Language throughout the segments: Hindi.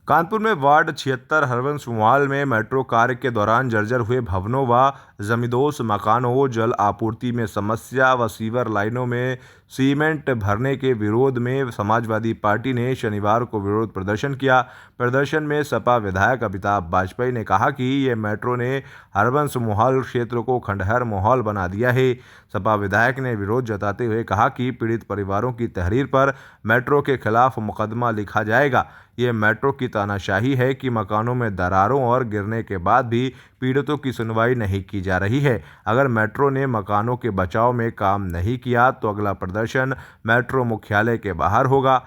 कानपुर में वार्ड 76 हरवंश मोहाल में मेट्रो कार्य के दौरान जर्जर हुए भवनों व जमींदोज मकानों, जल आपूर्ति में समस्या व सीवर लाइनों में सीमेंट भरने के विरोध में समाजवादी पार्टी ने शनिवार को विरोध प्रदर्शन किया। प्रदर्शन में सपा विधायक अमिताभ बाजपेयी ने कहा कि ये मेट्रो ने हरवंश मोहाल क्षेत्र को खंडहर माहौल बना दिया है। सपा विधायक ने विरोध जताते हुए कहा कि पीड़ित परिवारों की तहरीर पर मेट्रो के खिलाफ मुकदमा लिखा जाएगा। ये मेट्रो की तानाशाही है कि मकानों में दरारों और गिरने के बाद भी पीड़ितों की सुनवाई नहीं की जा रही है। अगर मेट्रो ने मकानों के बचाव में काम नहीं किया तो अगला प्रदर्शन मेट्रो मुख्यालय के बाहर होगा।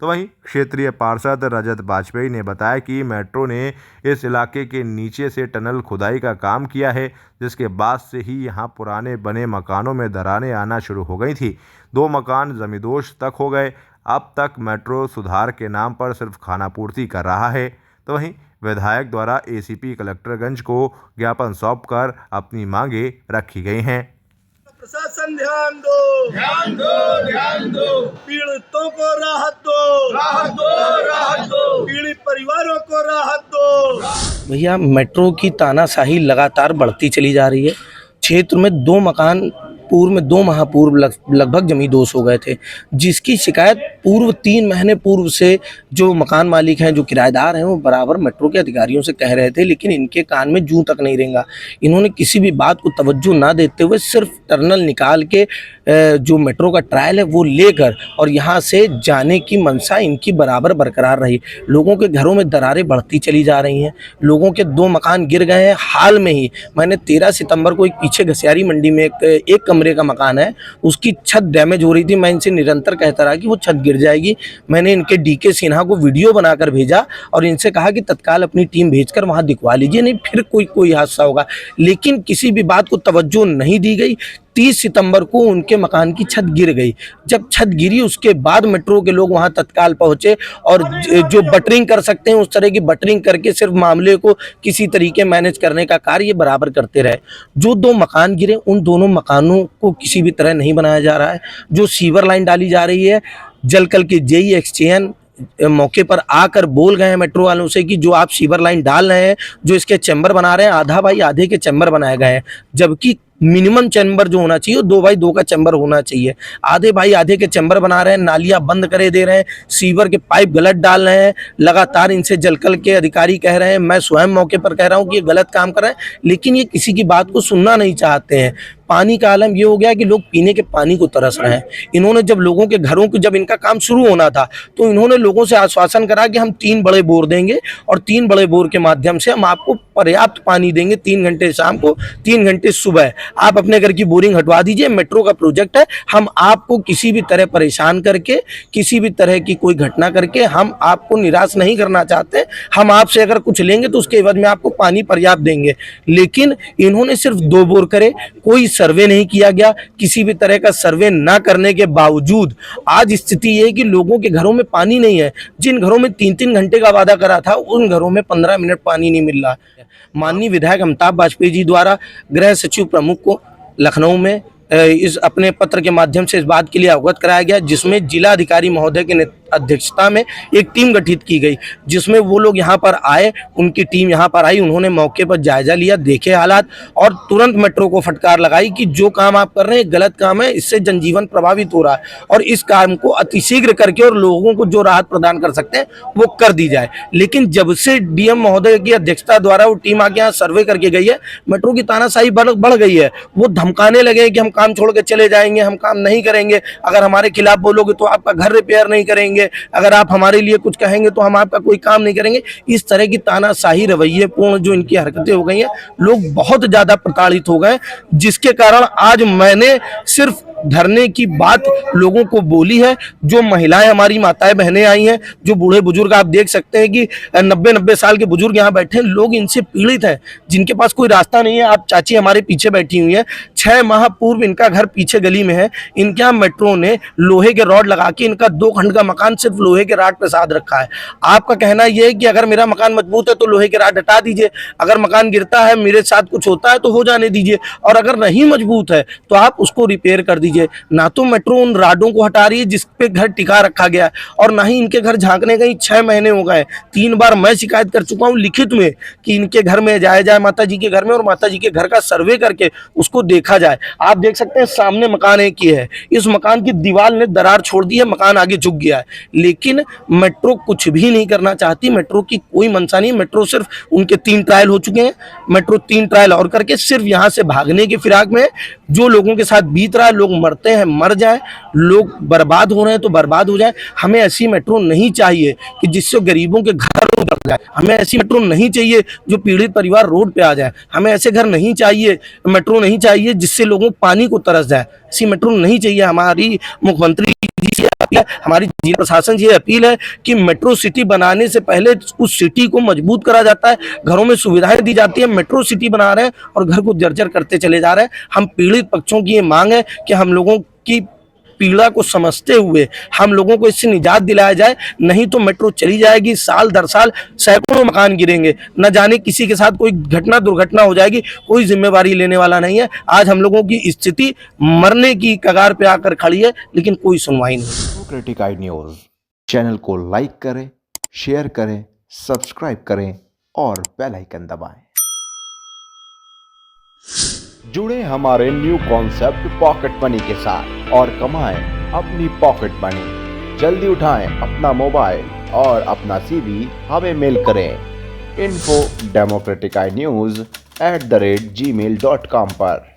तो वहीं क्षेत्रीय पार्षद रजत बाजपेयी ने बताया कि मेट्रो ने इस इलाके के नीचे से टनल खुदाई का काम किया है, जिसके बाद से ही यहां पुराने बने मकानों में दरारें आना शुरू हो गई थी। 2 मकान जमींदोज तक हो गए। अब तक मेट्रो सुधार के नाम पर सिर्फ खानापूर्ति कर रहा है। तो वहीं विधायक द्वारा एसीपी कलेक्टरगंज को ज्ञापन सौंपकर अपनी मांगे रखी गई हैं। प्रशासन ध्यान दो, ध्यान दो, ध्यान दो। पीड़ितों को राहत दो, राहत दो, राहत दो। पीड़ित परिवारों को राहत दो। भैया, मेट्रो की तानाशाही लगातार बढ़ती चली जा रही है। क्षेत्र में 2 मकान पूर्व में 2 माह पूर्व लगभग जमींदोज हो गए थे, जिसकी शिकायत पूर्व 3 महीने पूर्व से जो मकान मालिक हैं, जो किराएदार हैं, वो बराबर मेट्रो के अधिकारियों से कह रहे थे, लेकिन इनके कान में जूं तक नहीं रेंगा। इन्होंने किसी भी बात को तवज्जो ना देते हुए सिर्फ टर्नल निकाल के जो मेट्रो का ट्रायल है वो लेकर और यहाँ से जाने की मंशा इनकी बराबर बरकरार रही। लोगों के घरों में दरारें बढ़ती चली जा रही हैं। लोगों के 2 मकान गिर गए हैं। हाल में ही मैंने 13 सितंबर को एक पीछे घसियारी मंडी में एक कमरे का मकान है, उसकी छत डैमेज हो रही थी। मैं इनसे निरंतर कहता रहा कि वो छत गिर जाएगी। मैंने इनके डीके सिन्हा को वीडियो बनाकर भेजा और इनसे कहा कि तत्काल अपनी टीम भेजकर वहाँ दिखवा लीजिए, नहीं फिर कोई हादसा होगा। लेकिन किसी भी बात को तवज्जो नहीं दी गई। 30 सितंबर को उनके मकान की छत गिर गई। जब छत गिरी उसके बाद मेट्रो के लोग वहां तत्काल पहुंचे और जो बटरिंग कर सकते हैं उस तरह की बटरिंग करके सिर्फ मामले को किसी तरीके मैनेज करने का कार्य बराबर करते रहे। जो 2 मकान गिरे उन दोनों मकानों को किसी भी तरह नहीं बनाया जा रहा है। जो सीवर लाइन डाली जा रही है, जलकल के जेई एक्सचेन मौके पर आकर बोल गए हैं मेट्रो वालों से कि जो आप सीवर लाइन डाल रहे हैं, जो इसके चैम्बर बना रहे हैं, आधा बाई आधे के चैम्बर बनाए गए हैं, जबकि मिनिमम चैम्बर जो होना चाहिए 2 बाई 2 का चैम्बर होना चाहिए। आधे बाई आधे के चैम्बर बना रहे हैं, नालियां बंद करे दे रहे हैं, सीवर के पाइप गलत डाल रहे हैं। लगातार इनसे जलकल के अधिकारी कह रहे हैं, मैं स्वयं मौके पर कह रहा हूं कि ये गलत काम कर रहे हैं, लेकिन ये किसी की बात को सुनना नहीं चाहते हैं। पानी का आलम ये हो गया कि लोग पीने के पानी को तरस रहे हैं। इन्होंने जब लोगों के घरों को जब इनका काम शुरू होना था तो इन्होंने लोगों से आश्वासन करा कि हम 3 बड़े बोर देंगे और 3 बड़े बोर के माध्यम से हम आपको पर्याप्त पानी देंगे, 3 घंटे शाम को, 3 घंटे सुबह। आप अपने घर की बोरिंग हटवा दीजिए, मेट्रो का प्रोजेक्ट है, हम आपको किसी भी तरह परेशान करके, किसी भी तरह की कोई घटना करके हम आपको निराश नहीं करना चाहते। हम आपसे अगर कुछ लेंगे तो उसके एवज में आपको पानी पर्याप्त देंगे। लेकिन इन्होंने सिर्फ 2 बोर करे, कोई सर्वे नहीं किया गया। किसी भी तरह का सर्वे ना करने के बावजूद आज स्थिति ये है कि लोगों के घरों में पानी नहीं है। जिन घरों में 3-3 घंटे का वादा करा था उन घरों में 15 मिनट पानी नहीं मिल रहा है। माननीय विधायक अमिताभ बाजपेयी जी द्वारा गृह सचिव प्रमुख को लखनऊ में इस अपने पत्र के माध्यम से इस बात के लिए अवगत कराया गया, जिसमें जिला अधिकारी महोदय के अध्यक्षता में एक टीम गठित की गई, जिसमें वो लोग यहाँ पर आए, उनकी टीम यहाँ पर आई, उन्होंने मौके पर जायजा लिया, देखे हालात और तुरंत मेट्रो को फटकार लगाई कि जो काम आप कर रहे हैं गलत काम है, इससे जनजीवन प्रभावित हो रहा है और इस काम को अतिशीघ्र करके और लोगों को जो राहत प्रदान कर सकते हैं वो कर दी जाए। लेकिन जब से डीएम महोदय की अध्यक्षता द्वारा वो टीम आके यहाँ सर्वे करके गई है, मेट्रो की तानाशाही बढ़ गई है। वो धमकाने लगे कि हम काम छोड़ के चले जाएंगे, हम काम नहीं करेंगे, अगर हमारे खिलाफ बोलोगे तो आपका घर रिपेयर नहीं करेंगे, अगर आप हमारे लिए कुछ कहेंगे तो हम आपका कोई काम नहीं करेंगे। इस तरह की तानाशाही रवैये पूर्ण जो इनकी हरकतें हो गई हैं, लोग बहुत ज्यादा प्रताड़ित हो गए, जिसके कारण आज मैंने सिर्फ धरने की बात लोगों को बोली है। जो महिलाएं हमारी माताएं बहनें आई हैं, जो बूढ़े बुजुर्ग आप देख सकते हैं कि 90-90 साल के बुजुर्ग यहाँ बैठे हैं, लोग इनसे पीड़ित हैं, जिनके पास कोई रास्ता नहीं है। आप चाची हमारे पीछे बैठी हुई हैं, 6 माह पूर्व इनका घर पीछे गली में है। इनके यहाँ मेट्रो ने लोहे के रॉड लगा के इनका 2 खंड का मकान सिर्फ लोहे के राड पे साध रखा है। आपका कहना यह है कि अगर मेरा मकान मजबूत है तो लोहे के राड हटा दीजिए, अगर मकान गिरता है, मेरे साथ कुछ होता है तो हो जाने दीजिए, और अगर नहीं मजबूत है तो आप उसको रिपेयर कर दीजिए। लीजिए, ना तो मेट्रो उन राडों को हटा रही है जिस पे घर टिका रखा गया है, और ना ही इनके घर झांकने गई 6 महीने हो गए। 3 बार मैं शिकायत कर चुका हूँ लिखित में कि इनके घर में जाया जाए, माता जी के घर में, और माता जी के घर का सर्वे करके उसको देखा जाए। आप देख सकते हैं सामने मकान एक ही है, इस मकान की दीवार ने दरार छोड़ दी है, मकान आगे झुक गया है, लेकिन मेट्रो कुछ भी नहीं करना चाहती। मेट्रो की कोई मंशा नहीं। मेट्रो सिर्फ उनके 3 ट्रायल हो चुके हैं, मेट्रो 3 ट्रायल और करके सिर्फ यहाँ से भागने की फिराक में है। जो लोगों के साथ बीत रहा है, लोग मरते हैं मर जाए, लोग बर्बाद हो रहे हैं तो बर्बाद हो जाए। हमें ऐसी मेट्रो नहीं चाहिए कि जिससे गरीबों के घर उजड़ जाए। हमें ऐसी मेट्रो नहीं चाहिए जो पीड़ित परिवार रोड पे आ जाए। हमें ऐसे घर नहीं चाहिए, मेट्रो नहीं चाहिए जिससे लोगों पानी को तरस जाए। ऐसी मेट्रो नहीं चाहिए। हमारी मुख्यमंत्री जी से अपील है, हमारी जिला प्रशासन से अपील है कि मेट्रो सिटी बनाने से पहले उस सिटी को मजबूत करा जाता है, घरों में सुविधाएं दी जाती है। मेट्रो सिटी बना रहे हैं और घर को जर्जर करते चले जा रहे हैं। हम पीड़ित पक्षों की ये मांग है कि हम लोगों की पीड़ा को समझते हुए हम लोगों को इससे निजात दिलाया जाए, नहीं तो मेट्रो चली जाएगी, साल दर साल सैकड़ों मकान गिरेंगे, न जाने किसी के साथ कोई घटना दुर्घटना हो जाएगी, कोई जिम्मेवारी लेने वाला नहीं है। आज हम लोगों की स्थिति मरने की कगार पे आकर खड़ी है, लेकिन कोई सुनवाई नहीं। डेमोक्रेटिक आई न्यूज़ चैनल को लाइक करें, शेयर करें, सब्सक्राइब करें और बेल आइकन दबाएं। जुड़े हमारे न्यू कॉन्सेप्ट पॉकेट मनी के साथ और कमाएं अपनी पॉकेट मनी। जल्दी उठाएं अपना मोबाइल और अपना CV हमें मेल करें info@democraticnews@gmail.com पर।